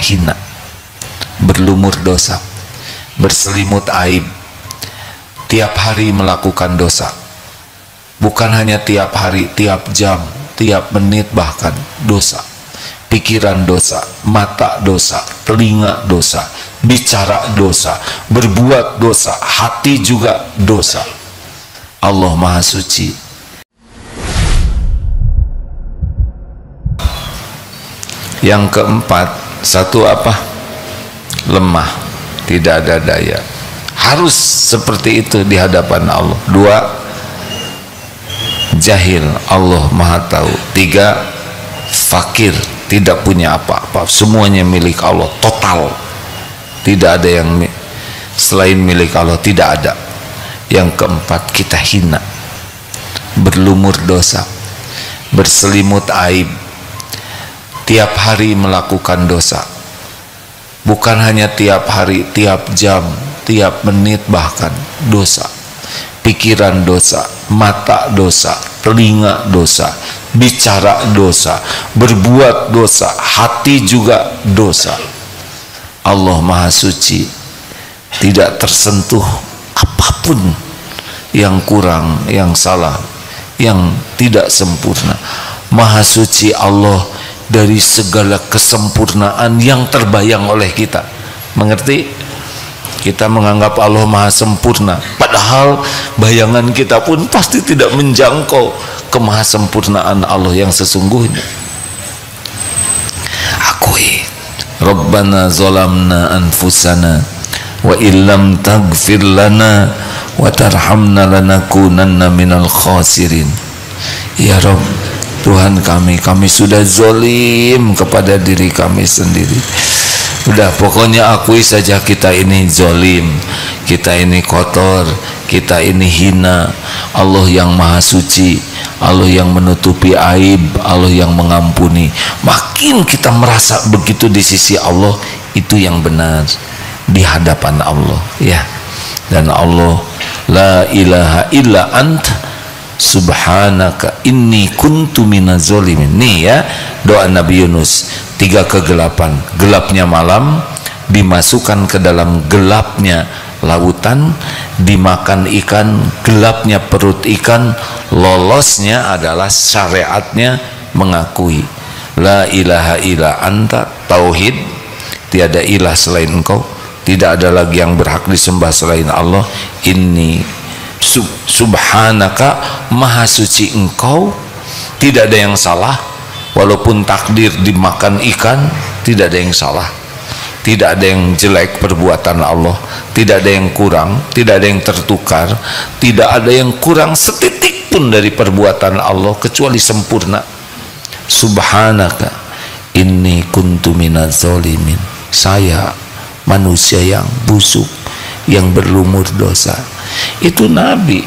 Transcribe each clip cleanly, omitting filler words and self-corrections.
hina, berlumur dosa, berselimut aib, tiap hari melakukan dosa. Bukan hanya tiap hari, tiap jam, tiap menit bahkan dosa. Pikiran dosa, mata dosa, telinga dosa, bicara dosa, berbuat dosa, hati juga dosa. Allah Maha Suci. Yang keempat, satu apa? Lemah, tidak ada daya. Harus seperti itu di hadapan Allah. Dua, jahil, Allah Maha Tahu. Tiga, fakir, tidak punya apa-apa, semuanya milik Allah, total, tidak ada yang selain milik Allah, tidak ada. Yang keempat, kita hina, berlumur dosa, berselimut aib, tiap hari melakukan dosa. Bukan hanya tiap hari, tiap jam, tiap menit bahkan dosa. Pikiran dosa, mata dosa, telinga dosa, bicara dosa, berbuat dosa, hati juga dosa. Allah Maha Suci, tidak tersentuh apapun yang kurang, yang salah, yang tidak sempurna. Maha Suci Allah dari segala kesempurnaan yang terbayang oleh kita. Mengerti? Kita menganggap Allah Maha Sempurna, padahal bayangan kita pun pasti tidak menjangkau kemahasempurnaan Allah yang sesungguhnya. Akui, Rabbana zalamna anfusana wa illam taghfir lana wa tarhamna lanakunanna minal khasirin. Ya Rabb, Tuhan kami sudah zalim kepada diri kami sendiri. Udah, pokoknya akui saja kita ini zalim, kita ini kotor, kita ini hina. Allah yang Maha Suci, Allah yang menutupi aib, Allah yang mengampuni. Makin kita merasa begitu di sisi Allah, itu yang benar di hadapan Allah, ya. Dan Allah, la ilaha illa ant subhanaka inni kuntu minaz zalimin. Nih ya, doa Nabi Yunus. 3 kegelapan, gelapnya malam, dimasukkan ke dalam gelapnya lautan, dimakan ikan, gelapnya perut ikan, lolosnya adalah syariatnya mengakui la ilaha illa anta, tauhid, tiada ilah selain engkau, tidak ada lagi yang berhak disembah selain Allah. Inni subhanaka, Maha Suci engkau, tidak ada yang salah. Walaupun takdir dimakan ikan, tidak ada yang salah, tidak ada yang jelek perbuatan Allah, tidak ada yang kurang, tidak ada yang tertukar, tidak ada yang kurang setitik pun dari perbuatan Allah kecuali sempurna. Subhanaka inni kuntu minaz zalimin, saya manusia yang busuk, yang berlumur dosa. Itu Nabi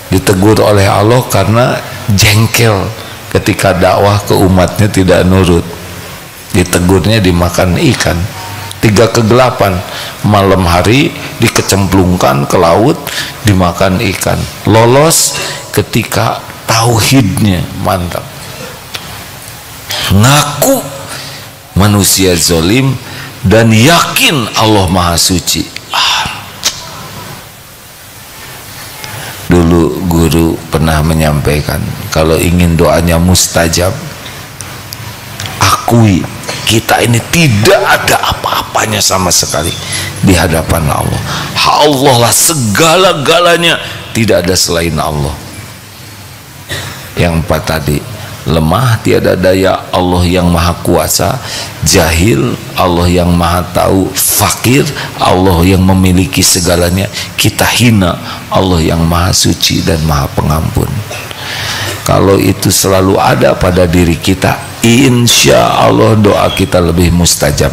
ditegur oleh Allah karena jengkel ketika dakwah ke umatnya tidak nurut. Ditegurnya dimakan ikan. 3 kegelapan, malam hari dikecemplungkan ke laut, dimakan ikan. Lolos ketika tauhidnya mantap, ngaku manusia zalim dan yakin Allah Maha Suci. Dulu guru pernah menyampaikan, kalau ingin doanya mustajab, akui kita ini tidak ada apa-apanya sama sekali di hadapan Allah. Allah lah segala-galanya, tidak ada selain Allah. Yang 4 tadi, lemah, tiada daya, Allah yang Maha Kuasa. Jahil, Allah yang Maha Tahu. Fakir, Allah yang memiliki segalanya. Kita hina, Allah yang Maha Suci dan Maha Pengampun. Kalau itu selalu ada pada diri kita, insya Allah doa kita lebih mustajab.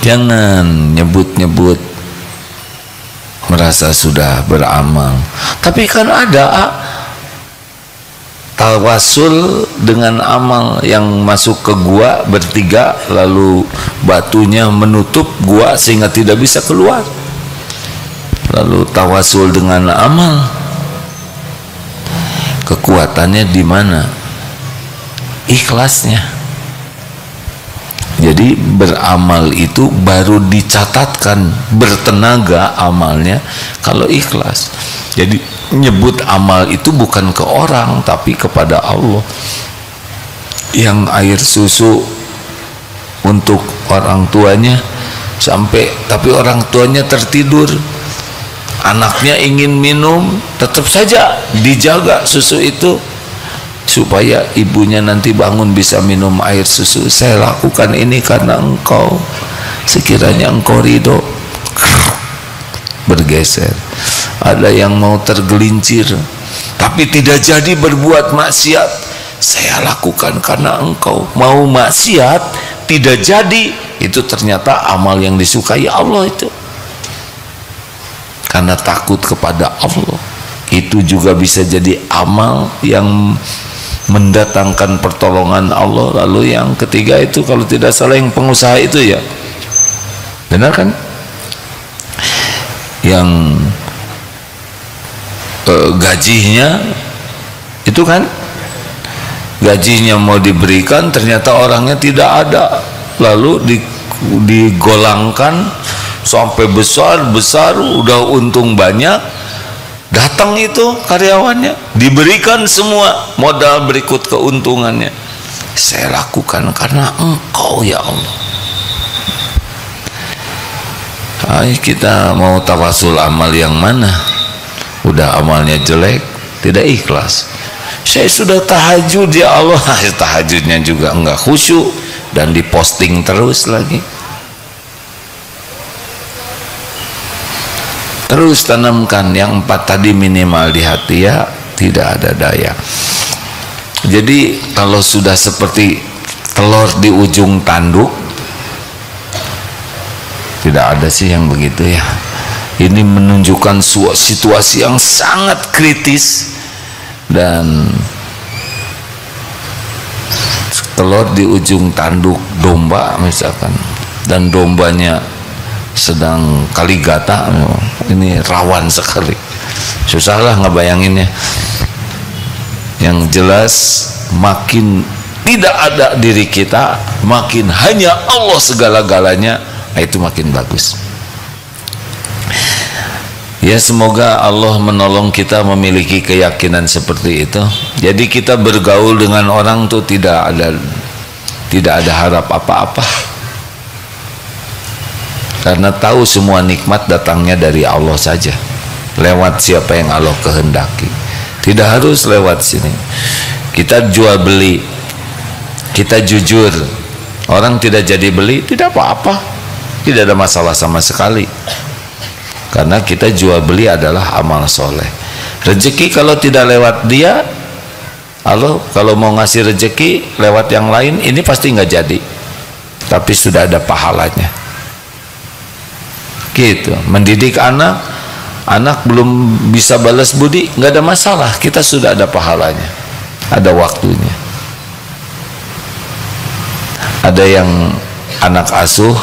Jangan nyebut-nyebut merasa sudah beramal, tapi kan ada tawasul dengan amal yang masuk ke gua bertiga, lalu batunya menutup gua sehingga tidak bisa keluar. Lalu tawasul dengan amal, kekuatannya di mana? ikhlasnya. Jadi beramal itu baru dicatatkan bertenaga amalnya kalau ikhlas. Jadi nyebut amal itu bukan ke orang tapi kepada Allah. Yang air susu untuk orang tuanya sampai tapi orang tuanya tertidur, anaknya ingin minum, tetap saja dijaga susu itu supaya ibunya nanti bangun bisa minum air susu. Saya lakukan ini karena engkau, sekiranya engkau ridho. Bergeser. Ada yang mau tergelincir tapi tidak jadi berbuat maksiat, saya lakukan karena engkau. Mau maksiat tidak jadi, itu ternyata amal yang disukai Allah itu karena takut kepada Allah. Itu juga bisa jadi amal yang mendatangkan pertolongan Allah. Lalu yang ketiga itu kalau tidak salah yang pengusaha itu ya, benar kan, yang gajinya itu kan, gajinya mau diberikan ternyata orangnya tidak ada, lalu digolangkan sampai besar udah untung banyak, datang itu karyawannya diberikan semua modal berikut keuntungannya. Saya lakukan karena engkau ya Allah. Kita mau tawasul amal yang mana? Udah amalnya jelek, tidak ikhlas. Saya sudah tahajud ya Allah, tahajudnya juga enggak khusyuk dan diposting terus lagi. Terus tanamkan yang 4 tadi minimal di hati ya, tidak ada daya. Jadi kalau sudah seperti telur di ujung tanduk, tidak ada sih yang begitu ya. Ini menunjukkan situasi yang sangat kritis. Dan telur di ujung tanduk domba misalkan, dan dombanya sedang kaligata, ini rawan sekali, susahlah ngebayanginnya. Yang jelas makin tidak ada diri kita, makin hanya Allah segala-galanya, itu makin bagus. Ya, semoga Allah menolong kita memiliki keyakinan seperti itu. Jadi kita bergaul dengan orang tuh tidak ada harap apa-apa, karena tahu semua nikmat datangnya dari Allah saja, lewat siapa yang Allah kehendaki. Tidak harus lewat sini. Kita jual beli, kita jujur, orang tidak jadi beli, tidak apa-apa, tidak ada masalah sama sekali. Karena kita jual beli adalah amal soleh. Rezeki kalau tidak lewat dia, Allah kalau mau ngasih rezeki lewat yang lain, ini pasti nggak jadi. Tapi sudah ada pahalanya. Gitu. Mendidik anak belum bisa balas budi, nggak ada masalah. Kita sudah ada pahalanya, ada waktunya. Ada yang anak asuh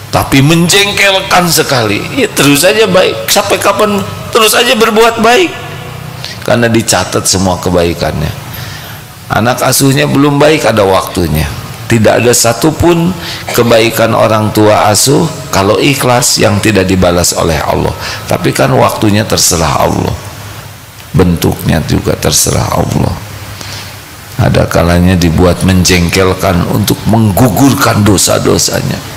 tapi menjengkelkan sekali, ya terus saja baik, sampai kapan terus saja berbuat baik, karena dicatat semua kebaikannya. Anak asuhnya belum baik, ada waktunya. Tidak ada satupun kebaikan orang tua asuh kalau ikhlas yang tidak dibalas oleh Allah. Tapi kan waktunya terserah Allah, bentuknya juga terserah Allah. Ada kalanya dibuat menjengkelkan untuk menggugurkan dosa-dosanya.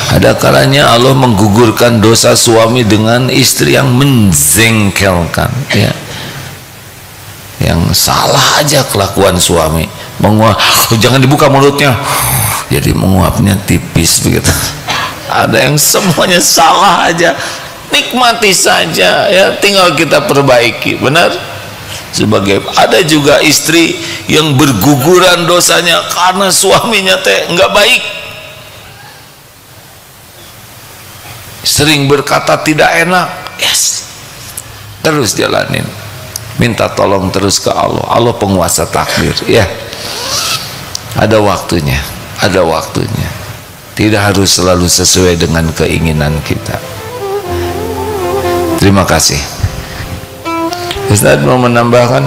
Ada kalanya Allah menggugurkan dosa suami dengan istri yang menjengkelkan, ya. Yang salah aja kelakuan suami, menguap, jangan dibuka mulutnya, jadi menguapnya tipis begitu. Ada yang semuanya salah aja, nikmati saja ya, tinggal kita perbaiki, benar. Sebagai ada juga istri yang berguguran dosanya karena suaminya nggak baik, sering berkata tidak enak, yes, terus jalanin, minta tolong terus ke Allah. Allah penguasa takdir ya. Ada waktunya, ada waktunya. Tidak harus selalu sesuai dengan keinginan kita. Terima kasih. Ustaz mau menambahkan?